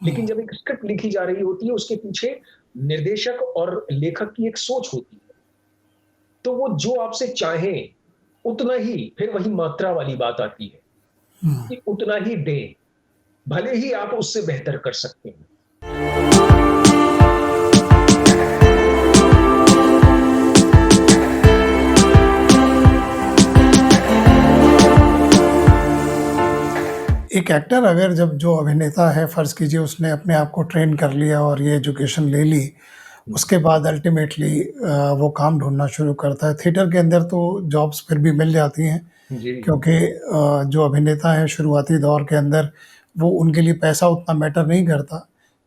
लेकिन जब एक स्क्रिप्ट लिखी जा रही होती है, उसके पीछे निर्देशक और लेखक की एक सोच होती है। तो वो जो आपसे चाहें, उतना ही, फिर वही मात्रा वाली बात आती है कि उतना ही दें, भले ही आप उससे बेहतर कर सकते हैं। एक एक्टर अगर जब जो अभिनेता है फ़र्ज़ कीजिए उसने अपने आप को ट्रेन कर लिया और ये एजुकेशन ले ली, उसके बाद अल्टीमेटली वो काम ढूँढना शुरू करता है। थिएटर के अंदर तो जॉब्स फिर भी मिल जाती हैं जी। क्योंकि जो अभिनेता हैं शुरुआती दौर के अंदर वो उनके लिए पैसा उतना मैटर नहीं करता,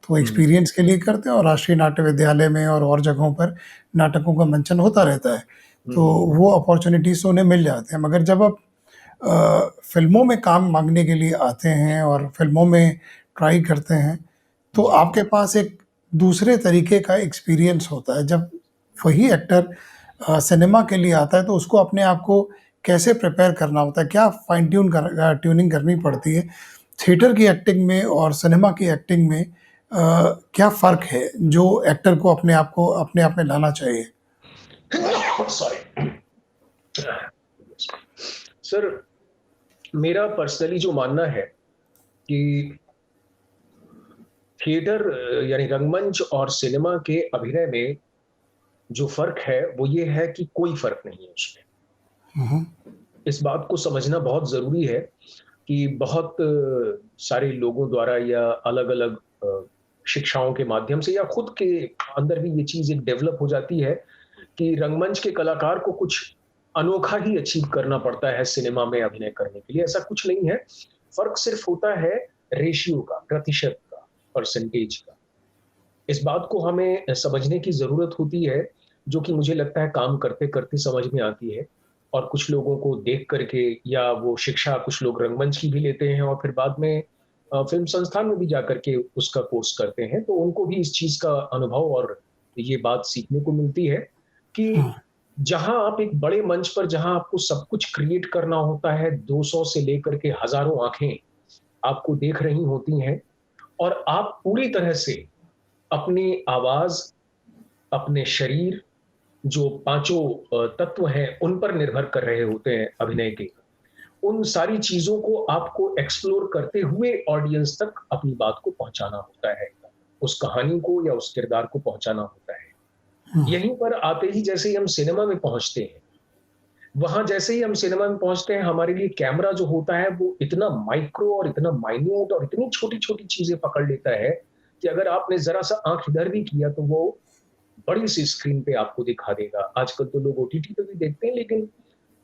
तो एक्सपीरियंस के लिए करते हैं और राष्ट्रीय नाट्य विद्यालय में और जगहों पर नाटकों का मंचन होता रहता है। तो वो अपॉर्च्युनिटीज़ तो उन्हें मिल जाते हैं, मगर जब आप फ़िल्मों में काम माँगने के लिए आते हैं और फ़िल्मों में ट्राई करते हैं, तो जी। आपके पास एक दूसरे तरीके का एक्सपीरियंस होता है। जब वही एक्टर सिनेमा के लिए आता है तो उसको अपने आप को कैसे प्रिपेयर करना होता है? क्या ट्यूनिंग करनी पड़ती है? थिएटर की एक्टिंग में और सिनेमा की एक्टिंग में क्या फ़र्क है जो एक्टर को अपने आप में लाना चाहिए? सॉरी। सर, मेरा पर्सनली जो मानना है कि थिएटर यानी रंगमंच और सिनेमा के अभिनय में जो फ़र्क है, वो ये है कि कोई फ़र्क नहीं है उसमें। इस बात को समझना बहुत ज़रूरी है कि बहुत सारे लोगों द्वारा या अलग-अलग शिक्षाओं के माध्यम से या खुद के अंदर भी ये चीज़ एक डेवलप हो जाती है कि रंगमंच के कलाकार को कुछ अनोखा ही अचीव करना पड़ता है सिनेमा में अभिनय करने के लिए। ऐसा कुछ नहीं है। फ़र्क सिर्फ़ होता है रेशियो का, प्रतिशत का, परसेंटेज का। इस बात को हमें समझने की ज़रूरत होती है, जो कि मुझे लगता है काम करते-करते समझ में आती है और कुछ लोगों को देख कर के या वो शिक्षा कुछ लोग रंगमंच की भी लेते हैं और फिर बाद में फ़िल्म संस्थान में भी जाकर के उसका कोर्स करते हैं, तो उनको भी इस चीज़ का अनुभव और ये बात सीखने को मिलती है कि जहाँ आप एक बड़े मंच पर जहाँ आपको सब कुछ क्रिएट करना होता है, 200 से लेकर के हज़ारों आँखें आपको देख रही होती हैं और आप पूरी तरह से अपनी आवाज़, अपने शरीर, जो पाँचों तत्व हैं, उन पर निर्भर कर रहे होते हैं अभिनय के। उन सारी चीज़ों को आपको एक्सप्लोर करते हुए ऑडियंस तक अपनी बात को पहुँचाना होता है। उस कहानी को या उस किरदार को पहुँचाना होता है। यहीं पर आते ही जैसे ही हम सिनेमा में पहुँचते हैं, वहाँ जैसे ही हम सिनेमा में पहुँचते हैं, हमारे लिए कैमरा जो होता है, वो इतना माइक्रो और इतना माइन्यूट और इतनी छोटी-छोटी चीज़ें पकड़ लेता है कि अगर आपने ज़रा-सा आँख इधर भी किया, तो वो बड़ी-सी स्क्रीन पे आपको दिखा देगा। आजकल तो लोग ओटीटी पे भी देखते हैं, लेकिन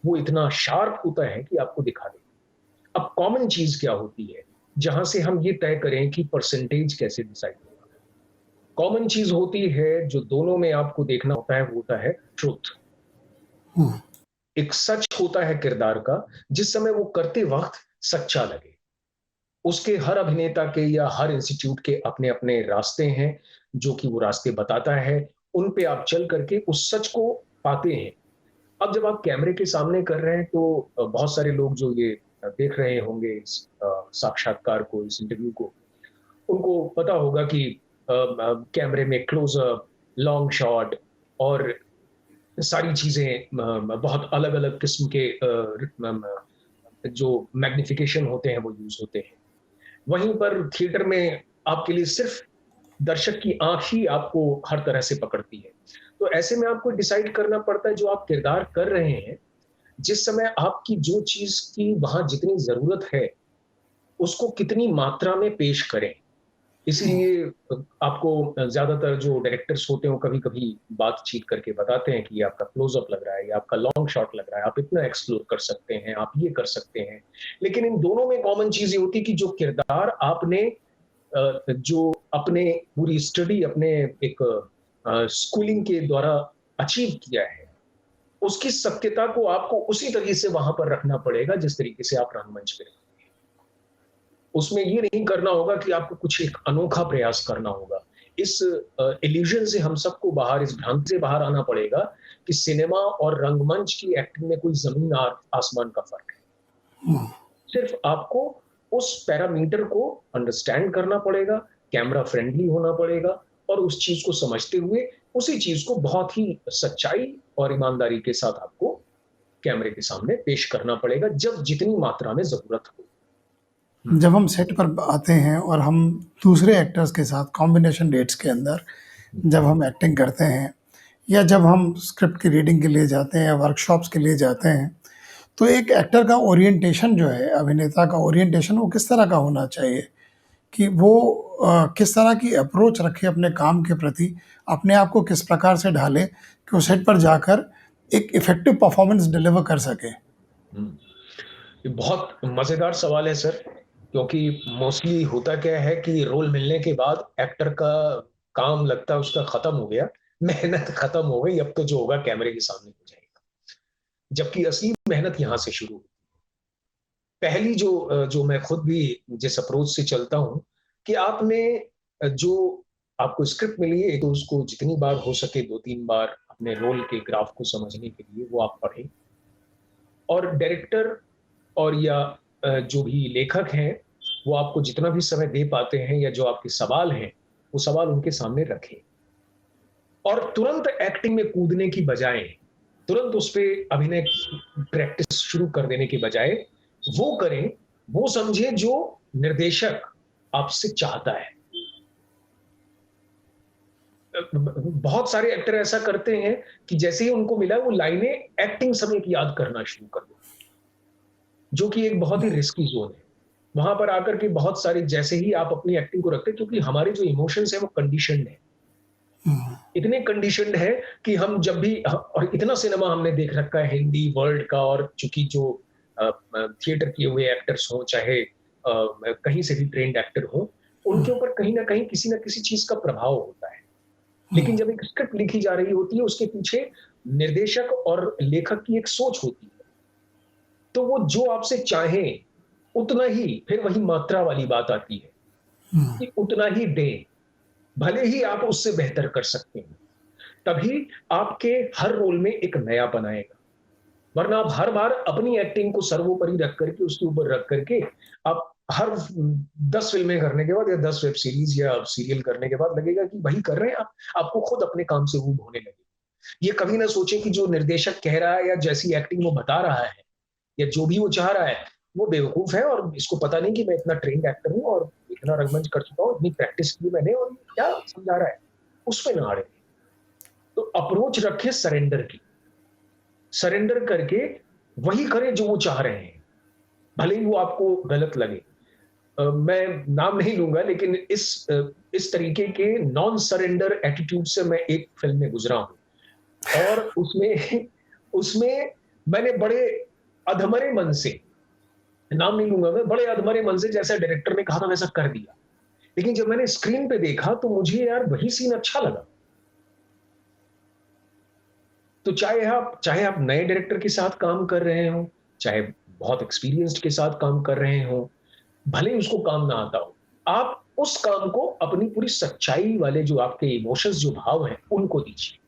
वो इतना शार्प होता है कि आपको दिखा देगा। अब कॉमन चीज़ क्या होती है, जहाँ से हम ये तय करें कि परसेंटेज कैसे डिसाइड होगा? कॉमन चीज़ होती है, जो दोनों में आपको देखना होता है, वो होता है ट्रुथ। एक सच होता है किरदार का, जिस समय वो करते वक़्त सच्चा लगे। उसके हर अभिनेता के या हर इंस्टीट्यूट के अपने-अपने रास्ते हैं, जो कि वो रास्ते बताता है। उन पे आप चल करके उस सच को पाते हैं। अब जब आप कैमरे के सामने कर रहे हैं तो बहुत सारे लोग जो ये देख रहे होंगे इस साक्षात्कार को, इस इंटरव्यू को, उनको पता होगा कि कैमरे में क्लोज़अप, लॉन्ग शॉट और सारी चीज़ें बहुत अलग-अलग किस्म के जो मैग्निफिकेशन होते हैं वो यूज़ होते हैं। वहीं पर थिएटर में आपके लिए सिर्फ़ दर्शक की आँख ही आपको हर तरह से पकड़ती है। तो ऐसे में आपको डिसाइड करना पड़ता है जो आप किरदार कर रहे हैं, जिस समय आपकी जो चीज़ की वहाँ जितनी ज़रूरत है, उसको कितनी मात्रा में पेश करें। इसीलिए आपको ज़्यादातर जो डायरेक्टर्स होते हैं, वो कभी-कभी बातचीत करके बताते हैं कि ये आपका क्लोज़अप लग रहा है, ये आपका लॉन्ग शॉट लग रहा है, आप इतना एक्सप्लोर कर सकते हैं, आप ये कर सकते हैं। लेकिन इन दोनों में कॉमन चीज़ ये होती है कि जो किरदार आपने जो अपने पूरी स्टडी अपने एक स्कूलिंग के द्वारा अचीव किया है, उसकी सत्यता को आपको उसी तरीके से वहाँ पर रखना पड़ेगा, जिस तरीके से आप रंगमंच पे रखते हैं। उसमें ये नहीं करना होगा कि आपको कुछ एक अनोखा प्रयास करना होगा। इस इल्यूज़न से हम सबको बाहर, इस भ्रांति से बाहर आना पड़ेगा कि सिनेमा और रंगमंच की एक्टिंग में कोई ज़मीन आसमान का फ़र्क है। सिर्फ़ आपको उस पैरामीटर को अंडरस्टैंड करना पड़ेगा कैमरा फ्रेंडली होना पड़ेगा और उस चीज को समझते हुए उसी चीज को बहुत ही सच्चाई और ईमानदारी के साथ आपको कैमरे के सामने पेश करना पड़ेगा, जब जितनी मात्रा में जरूरत हो। जब हम सेट पर आते हैं और हम दूसरे एक्टर्स के साथ कॉम्बिनेशन डेट्स के अंदर जब हम एक्टिंग करते हैं या जब हम स्क्रिप्ट की रीडिंग के लिए जाते हैं या वर्कशॉप्स के लिए जाते हैं, तो एक एक्टर का ओरिएंटेशन जो है, अभिनेता का ओरिएंटेशन वो किस तरह का होना चाहिए कि वो किस तरह की अप्रोच रखे अपने काम के प्रति, अपने आप को किस प्रकार से ढाले कि वो सेट पर जाकर एक इफ़ेक्टिव परफॉर्मेंस डिलीवर कर सके? ये बहुत मजेदार सवाल है सर, क्योंकि मोस्टली होता क्या है कि रोल मिलने के बाद एक्टर का काम लगता है उसका खत्म हो गया, मेहनत खत्म हो गई, अब तो जो होगा कैमरे के सामने हो जाएगा, जबकि असली मेहनत यहां से शुरू होती है। पहली जो मैं खुद भी जिस अप्रोच से चलता हूं कि आपने जो आपको स्क्रिप्ट मिली है तो उसको जितनी बार हो सके 2-3 बार अपने रोल के ग्राफ को समझने के लिए वो आप पढ़ें, और डायरेक्टर और या जो भी लेखक हैं वो आपको जितना भी समय दे पाते हैं या जो आपके सवाल हैं वो सवाल उनके सामने रखें, और तुरंत एक्टिंग में कूदने की बजाय, तुरंत उस पर अभिनय प्रैक्टिस शुरू कर देने के बजाय वो करें, वो समझे जो निर्देशक आपसे चाहता है। बहुत सारे एक्टर ऐसा करते हैं कि जैसे ही उनको मिला वो लाइनें एक्टिंग समय की याद करना शुरू कर दो, जो कि एक बहुत ही रिस्की जोन है। वहां पर आकर के बहुत सारे, जैसे ही आप अपनी एक्टिंग को रखते हैं, क्योंकि हमारे जो इमोशंस है वो कंडीशनड है, इतने कंडीशनड है कि हम जब भी, और इतना सिनेमा हमने देख रखा है हिंदी वर्ल्ड का, और चूंकि जो थिएटर किए हुए एक्टर्स हों चाहे कहीं से भी ट्रेंड एक्टर हो, उनके ऊपर कहीं ना कहीं किसी ना किसी चीज का प्रभाव होता है। लेकिन जब एक स्क्रिप्ट लिखी जा रही होती है उसके पीछे निर्देशक और लेखक की एक सोच होती है, तो वो जो आपसे चाहे उतना ही, फिर वही मात्रा वाली बात आती है कि उतना ही दे, भले ही आप उससे बेहतर कर सकते हैं, तभी आपके हर रोल में एक नया बनाएगा। वरना आप हर बार अपनी एक्टिंग को सर्वोपरि रख करके, उसके ऊपर रख करके आप हर 10 फिल्में करने के बाद या 10 वेब सीरीज या सीरियल करने के बाद लगेगा कि वही कर रहे हैं आप, आपको खुद अपने काम से ऊब होने लगे। ये कभी ना सोचे कि जो निर्देशक कह रहा है या जैसी एक्टिंग वो बता रहा है या जो भी वो चाह रहा है वो बेवकूफ है, और इसको पता नहीं कि मैं इतना ट्रेंड एक्टर हूँ और इतना रंगमंच कर चुका हूँ, इतनी प्रैक्टिस की मैंने, और क्या समझा रहा है, उसमें ना अड़े। तो अप्रोच रखे सरेंडर की, सरेंडर करके वही करें जो वो चाह रहे हैं, भले ही वो आपको गलत लगे। मैं नाम नहीं लूंगा, लेकिन इस तरीके के नॉन सरेंडर एटीट्यूड से मैं एक फिल्म में गुजरा हूं, और उसमें उसमें मैंने बड़े अधमरे मन से, नाम नहीं लूंगा मैं, बड़े अधमरे मन से जैसा डायरेक्टर ने कहा था वैसा कर दिया। लेकिन जब मैंने स्क्रीन पे देखा तो मुझे यार वही सीन अच्छा लगा। तो चाहे आप नए डायरेक्टर के साथ काम कर रहे हो, चाहे बहुत एक्सपीरियंस्ड के साथ काम कर रहे हो, भले ही उसको काम ना आता हो, आप उस काम को अपनी पूरी सच्चाई वाले, जो आपके इमोशंस, जो भाव हैं, उनको दीजिए।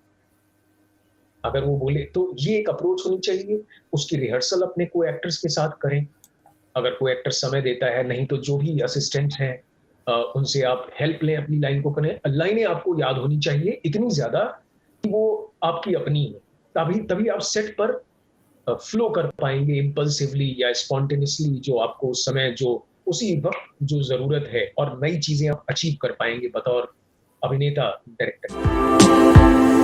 अगर वो बोले तो ये एक अप्रोच होनी चाहिए। उसकी रिहर्सल अपने को एक्टर्स के साथ करें, अगर कोई एक्टर समय देता है, नहीं तो जो भी असिस्टेंट हैं उनसे आप हेल्प लें, अपनी लाइन को करें। लाइनें आपको याद होनी चाहिए इतनी ज्यादा कि वो आपकी अपनी हो, तभी तभी आप सेट पर फ्लो कर पाएंगे इम्पल्सिवली या स्पॉन्टेनियसली, जो आपको उस समय, जो उसी वक्त जो जरूरत है, और नई चीजें आप अचीव कर पाएंगे बतौर अभिनेता डायरेक्टर।